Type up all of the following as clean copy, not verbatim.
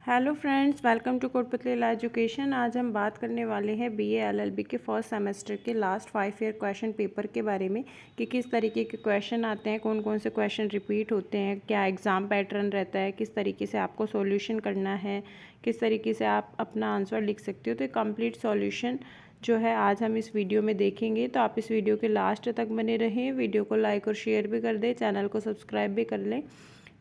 Hello friends, welcome to Kotputli education. आज हम बात करने वाले हैं बीए एलएलबी के फर्स्ट सेमेस्टर के लास्ट 5 ईयर क्वेश्चन पेपर के बारे में कि किस तरीके के क्वेश्चन आते हैं, कौन कौन से क्वेश्चन रिपीट होते हैं, क्या एग्ज़ाम पैटर्न रहता है, किस तरीके से आपको सॉल्यूशन करना है, किस तरीके से आप अपना आंसर लिख सकते हो। तो कंप्लीट सॉल्यूशन जो है आज हम इस वीडियो में देखेंगे। तो आप इस वीडियो के लास्ट तक बने रहें, वीडियो को लाइक और शेयर भी कर दें, चैनल को सब्सक्राइब भी कर लें,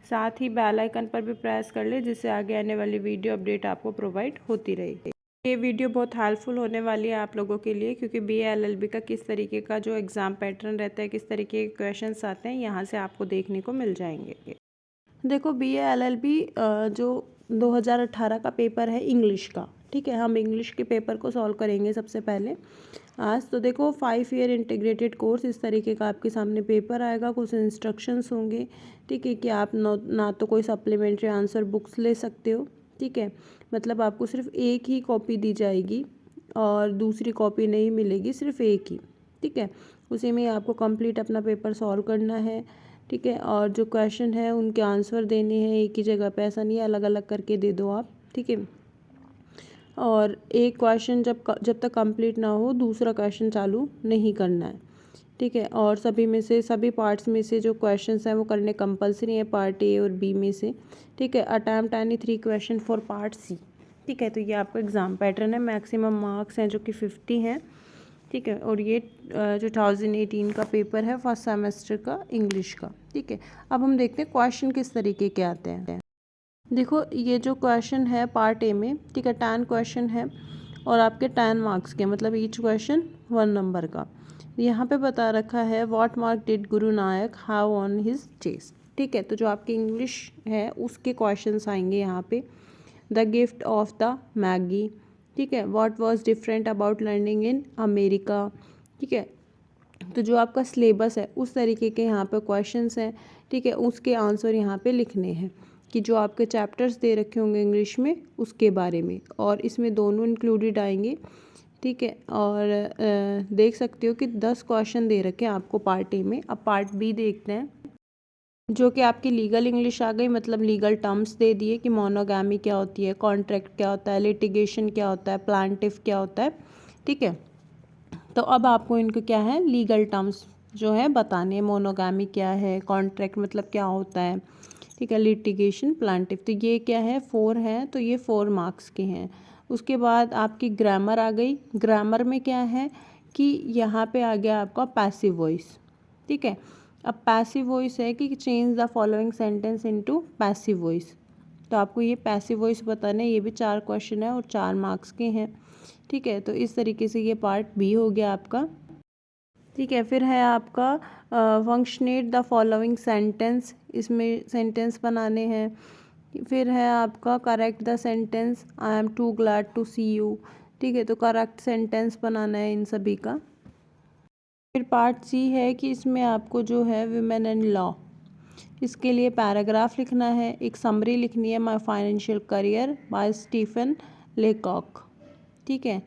साथ ही बेल आइकन पर भी प्रेस कर ले जिससे आगे आने वाली वीडियो अपडेट आपको प्रोवाइड होती रहे। ये वीडियो बहुत हेल्पफुल होने वाली है आप लोगों के लिए, क्योंकि बीए एलएलबी का किस तरीके का जो एग्ज़ाम पैटर्न रहता है, किस तरीके के क्वेश्चंस आते हैं, यहाँ से आपको देखने को मिल जाएंगे। देखो, बीए एलएलबी जो 2018 का पेपर है इंग्लिश का, ठीक है, हम इंग्लिश के पेपर को सॉल्व करेंगे सबसे पहले आज। तो देखो, 5 ईयर इंटीग्रेटेड कोर्स इस तरीके का आपके सामने पेपर आएगा, कुछ इंस्ट्रक्शंस होंगे, ठीक है, कि आप ना तो कोई सप्लीमेंट्री आंसर बुक्स ले सकते हो, ठीक है, मतलब आपको सिर्फ एक ही कॉपी दी जाएगी और दूसरी कॉपी नहीं मिलेगी, सिर्फ एक ही, ठीक है। उसी में आपको कंप्लीट अपना पेपर सॉल्व करना है, ठीक है, और जो क्वेश्चन है उनके आंसर देने हैं एक ही जगह पे, ऐसा नहीं है अलग अलग करके दे दो आप, ठीक है। और एक क्वेश्चन जब तक कंप्लीट ना हो दूसरा क्वेश्चन चालू नहीं करना है, ठीक है। और सभी पार्ट्स में से जो क्वेश्चंस हैं वो करने कंपलसरी है, पार्ट ए और बी में से, ठीक है। Attempt any 3 question for part C, ठीक है। तो ये आपका एग्ज़ाम पैटर्न है, मैक्सिमम मार्क्स हैं जो कि 50 हैं, ठीक है। और ये 2018 का पेपर है फर्स्ट सेमेस्टर का इंग्लिश का, ठीक है। अब हम देखते हैं क्वेश्चन किस तरीके के आते हैं। देखो, ये जो क्वेश्चन है पार्ट ए में, ठीक है, 10 क्वेश्चन है और आपके 10 मार्क्स के, मतलब ईच क्वेश्चन 1 नंबर का। यहाँ पे बता रखा है what mark did Guru Nanak have on his chest, ठीक है। तो जो आपकी इंग्लिश है उसके क्वेश्चंस आएंगे यहाँ पे। The gift of the Maggi, ठीक है। What was different about learning in America, ठीक है। तो जो आपका सिलेबस है उस तरीके के यहाँ पे क्वेश्चंस हैं, ठीक है, उसके आंसर यहाँ पे लिखने हैं कि जो आपके चैप्टर्स दे रखे होंगे इंग्लिश में उसके बारे में, और इसमें दोनों इंक्लूडेड आएंगे, ठीक है। और देख सकते हो कि 10 क्वेश्चन दे रखे हैं आपको पार्ट ए में। अब पार्ट बी देखते हैं, जो कि आपकी लीगल इंग्लिश आ गई, मतलब लीगल टर्म्स दे दिए कि मोनोगैमी क्या होती है, कॉन्ट्रैक्ट क्या होता है, लिटिगेशन क्या होता है, प्लांटिफ क्या होता है, ठीक है। तो अब आपको इनको क्या है, लीगल टर्म्स जो है बताने, मोनोगामी क्या है, कॉन्ट्रैक्ट मतलब क्या होता है, ठीक है, लिटिगेशन, प्लांटिव। तो ये क्या है, 4 है, तो ये 4 मार्क्स के हैं। उसके बाद आपकी ग्रामर आ गई। ग्रामर में क्या है कि यहाँ पे आ गया आपका पैसिव वॉइस, ठीक है। अब पैसिव वॉइस है कि change the following sentence into passive voice. तो आपको ये पैसिव वॉइस बताना है, ये भी 4 क्वेश्चन है और 4 मार्क्स के हैं, ठीक है। तो इस तरीके से ये पार्ट बी हो गया आपका, ठीक है। फिर है आपका फंक्शनेट द फॉलोइंग सेंटेंस, इसमें सेंटेंस बनाने हैं। फिर है आपका correct the sentence I am too glad to see you, ठीक है। तो करेक्ट सेंटेंस बनाना है इन सभी का। फिर पार्ट सी है कि इसमें आपको जो है विमेन एंड लॉ, इसके लिए पैराग्राफ लिखना है, एक समरी लिखनी है, my financial career by Stephen Leacock, ठीक है।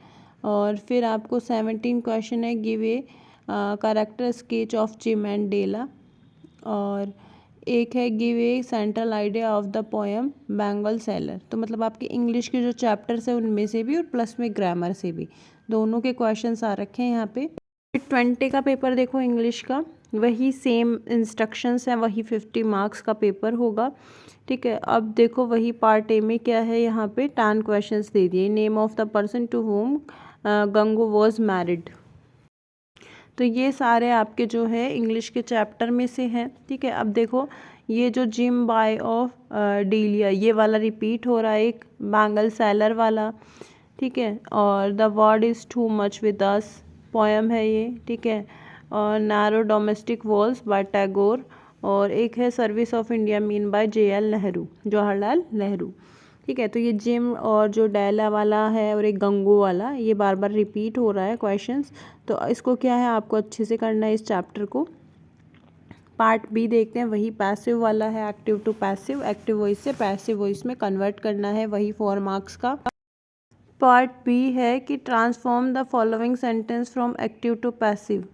और फिर आपको 17 क्वेश्चन है, give a character sketch of Jim and Della, और एक है give a central idea of the poem bangle seller. तो मतलब आपके इंग्लिश के जो चैप्टर्स हैं उनमें से भी और प्लस में ग्रामर से भी दोनों के क्वेश्चंस आ रखे हैं यहाँ पे। 20 का पेपर देखो इंग्लिश का, वही सेम इंस्ट्रक्शंस हैं, वही 50 मार्क्स का पेपर होगा, ठीक है। अब देखो वही पार्ट ए में क्या है, यहाँ पे 10 क्वेश्चंस दे दिए। Name of the person to whom Gangu was married. तो ये सारे आपके जो है इंग्लिश के चैप्टर में से हैं, ठीक है। अब देखो, ये जो जिम बाय ऑफ डीलिया, ये वाला रिपीट हो रहा है, एक बैंगल सेलर वाला, ठीक है। और the word is too much with us, poem है ये, ठीक है। और narrow domestic walls bye Tagore, और एक है service of India mean by JL Nehru, Jawaharlal Nehru, ठीक है। तो ये जिम और जो डेला वाला है और एक गंगू वाला, ये बार बार रिपीट हो रहा है क्वेश्चंस। तो इसको क्या है, आपको अच्छे से करना है इस चैप्टर को। पार्ट बी देखते हैं, वही पैसिव वाला है, active to passive, active voice से पैसिव वॉइस में कन्वर्ट करना है, वही 4 मार्क्स का। पार्ट बी है कि transform the following sentence from active to passive,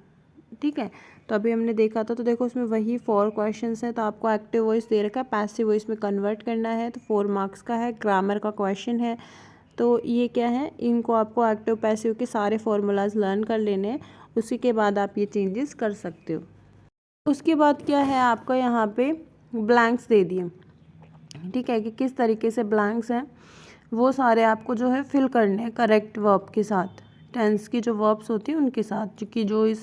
ठीक है। तो अभी हमने देखा था, तो देखो उसमें वही 4 क्वेश्चंस हैं। तो आपको एक्टिव वॉइस दे रखा है, पैसिव वॉइस में कन्वर्ट करना है, तो 4 मार्क्स का है। ग्रामर का क्वेश्चन है, तो ये क्या है, इनको आपको एक्टिव पैसिव के सारे फॉर्मूलाज लर्न कर लेने हैं, उसी के बाद आप ये चेंजेस कर सकते हो। उसके बाद क्या है, आपका यहाँ पे ब्लैंक्स दे दिए, ठीक है, कि किस तरीके से ब्लैंक्स हैं वो सारे आपको जो है फिल करने हैं करेक्ट वर्ब के साथ, टेंस की जो वर्ब्स होती हैं उनके साथ, कि जो इस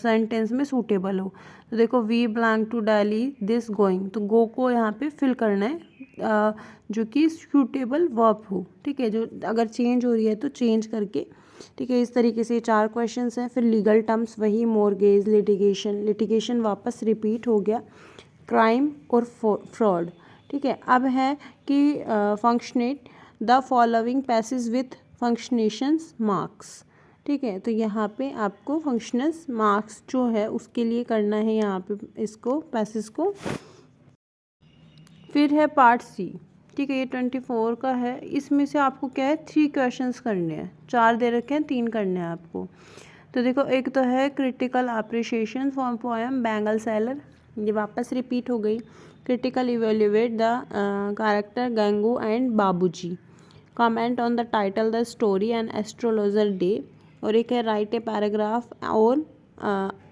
सेंटेंस में सूटेबल हो। तो देखो we blank to Delhi this going, तो गो को यहाँ पे फिल करना है जो कि सूटेबल वर्ब हो, ठीक है, जो अगर चेंज हो रही है तो चेंज करके, ठीक है। इस तरीके से 4 क्वेश्चंस हैं। फिर लीगल टर्म्स वही मॉर्गेज, लिटिगेशन, लिटिगेशन वापस रिपीट हो गया, क्राइम और फ्रॉड, ठीक है। अब है कि punctuate the following passage with punctuations marks, ठीक है। तो यहाँ पे आपको फंक्शनस मार्क्स जो है उसके लिए करना है यहाँ पे इसको पैसेज को। फिर है पार्ट सी, ठीक है, ये 24 का है। इसमें से आपको क्या है 3 क्वेश्चंस करने हैं, 4 दे रखे हैं, 3 करने हैं आपको। तो देखो एक तो है critical appreciation for poem bangle seller, ये वापस रिपीट हो गई। Critical evaluate the character Gangu and Babuji, comment on the title the story and astrologer day, और एक है राइट ए पैराग्राफ और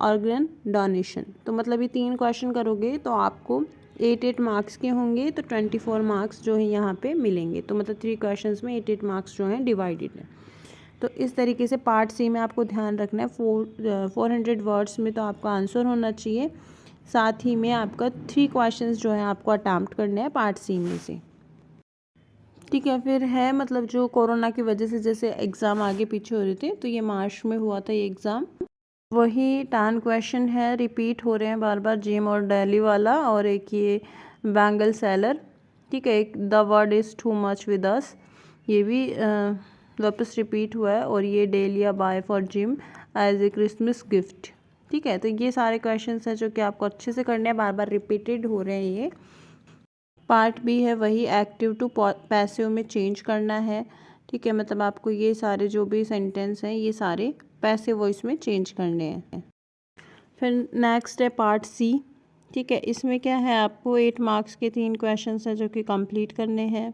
ऑर्गन डोनेशन। तो मतलब ये 3 क्वेश्चन करोगे तो आपको 8 मार्क्स के होंगे, तो 24 मार्क्स जो है यहाँ पे मिलेंगे। तो मतलब 3 क्वेश्चंस में 8 मार्क्स जो हैं डिवाइडेड है। तो इस तरीके से पार्ट सी में आपको ध्यान रखना है 400 वर्ड्स में तो आपका आंसर होना चाहिए। साथ ही में आपका 3 क्वेश्चंस जो है आपको अटैम्प्ट करने हैं पार्ट सी में से, ठीक है। फिर है मतलब जो कोरोना की वजह से जैसे एग्ज़ाम आगे पीछे हो रहे थे, तो ये मार्च में हुआ था ये एग्ज़ाम, वही 10 क्वेश्चन है, रिपीट हो रहे हैं बार बार, जिम और दिल्ली वाला, और एक ये बैंगल सेलर, ठीक है। एक the word is too much with us, ये भी वापस रिपीट हुआ है, और ये Delia buy for Jim as a Christmas gift, ठीक है। तो ये सारे क्वेश्चंस हैं जो कि आपको अच्छे से करने हैं, बार बार रिपीटेड हो रहे हैं ये। पार्ट बी है वही एक्टिव टू पैसिव में चेंज करना है, ठीक है। मतलब आपको ये सारे जो भी सेंटेंस हैं ये सारे पैसिव वॉइस में चेंज करने हैं। फिर नेक्स्ट है पार्ट सी, ठीक है। इसमें क्या है, आपको 8 मार्क्स के 3 क्वेश्चंस हैं जो कि कंप्लीट करने हैं।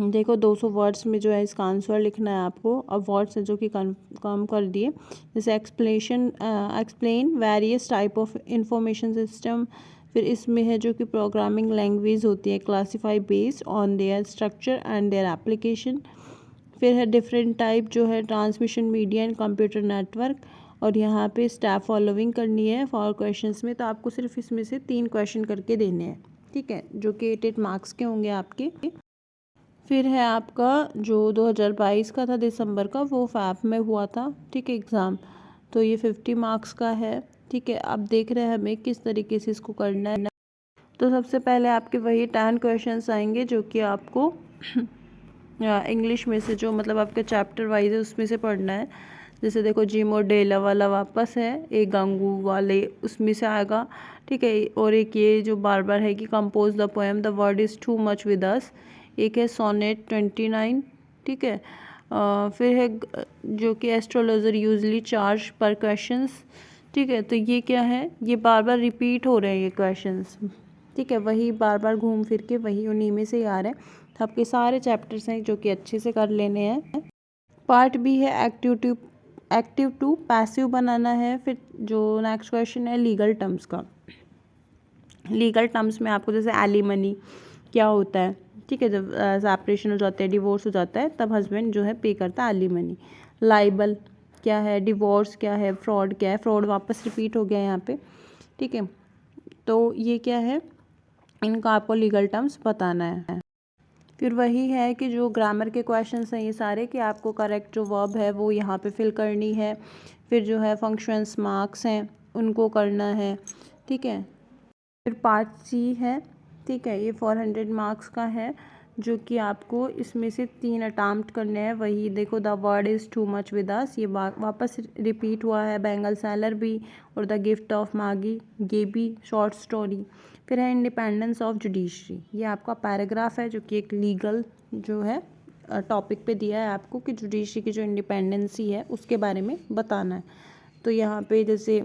देखो 200 वर्ड्स में जो है इसका आंसर लिखना है आपको। अब वर्ड्स है जो कि कम कर दिए, जैसे explain various type of information system. फिर इसमें है जो कि प्रोग्रामिंग लैंग्वेज होती है, classify based on their structure and their application. फिर है डिफरेंट टाइप जो है transmission media and computer network, और यहाँ पे स्टेप फॉलोइंग करनी है 4 क्वेश्चंस में। तो आपको सिर्फ इसमें से 3 क्वेश्चन करके देने हैं, ठीक है, जो कि 8 मार्क्स के होंगे आपके। फिर है आपका जो 2022 का था दिसंबर का, वो फैब में हुआ था, ठीक है, एग्ज़ाम। तो ये 50 मार्क्स का है, ठीक है। अब देख रहे हैं हमें किस तरीके से इसको करना है। तो सबसे पहले आपके वही 10 क्वेश्चंस आएंगे जो कि आपको इंग्लिश में से जो मतलब आपके चैप्टर वाइज है उसमें से पढ़ना है। जैसे देखो जिम और डेला वाला वापस है, एक गंगू वाले उसमें से आएगा, ठीक है। और एक ये जो बार बार है कि compose the poem the word is too much with अस, एक है सोनेट 29, ठीक है। फिर है जो कि एस्ट्रोलॉजर यूजली चार्ज पर क्वेश्चंस, ठीक है। तो ये क्या है, ये बार बार रिपीट हो रहे हैं ये क्वेश्चंस, ठीक है, वही बार बार घूम फिर के वही उन्हीं में से आ रहे हैं। तो आपके सारे चैप्टर्स हैं जो कि अच्छे से कर लेने हैं। पार्ट बी है एक्टिव टू पैसिव बनाना है। फिर जो नेक्स्ट क्वेश्चन है लीगल टर्म्स का। लीगल टर्म्स में आपको जैसे एलिमनी क्या होता है, ठीक है, जब सेपरेशन हो जाता है, डिवोर्स हो जाता है, तब हस्बैंड जो है पे करता है एलिमनी। लाइबल क्या है, डिवोर्स क्या है, फ्रॉड क्या है, फ्रॉड वापस रिपीट हो गया यहाँ पे, ठीक है। तो ये क्या है, इनका आपको लीगल टर्म्स बताना है। फिर वही है कि जो ग्रामर के क्वेश्चंस हैं ये सारे, कि आपको करेक्ट जो वर्ब है वो यहाँ पे फिल करनी है। फिर जो है फंक्शंस मार्क्स हैं उनको करना है, ठीक है। फिर पार्ट सी है, ठीक है, ये 400 मार्क्स का है, जो कि आपको इसमें से 3 अटैम्प्ट करने हैं। वही देखो the word is too much with us, ये वापस रिपीट हुआ है, बैंगल सेलर भी, और द गिफ्ट ऑफ मागी, ये भी शॉर्ट स्टोरी। फिर है इंडिपेंडेंस ऑफ जुडिशरी, ये आपका पैराग्राफ है जो कि एक लीगल जो है टॉपिक पे दिया है आपको कि जुडिशरी की जो इंडिपेंडेंसी है उसके बारे में बताना है। तो यहाँ पे जैसे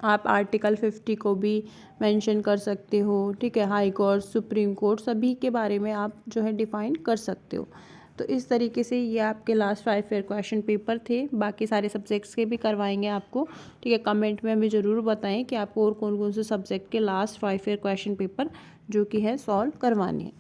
आप आर्टिकल 50 को भी मेंशन कर सकते हो, ठीक है। हाई कोर्ट, सुप्रीम कोर्ट, सभी के बारे में आप जो है डिफ़ाइन कर सकते हो। तो इस तरीके से ये आपके लास्ट 5 ईयर क्वेश्चन पेपर थे। बाकी सारे सब्जेक्ट्स के भी करवाएंगे आपको, ठीक है। कमेंट में हमें ज़रूर बताएं कि आपको और कौन कौन से सब्जेक्ट के लास्ट 5 ईयर क्वेश्चन पेपर जो कि है सॉल्व करवाने हैं।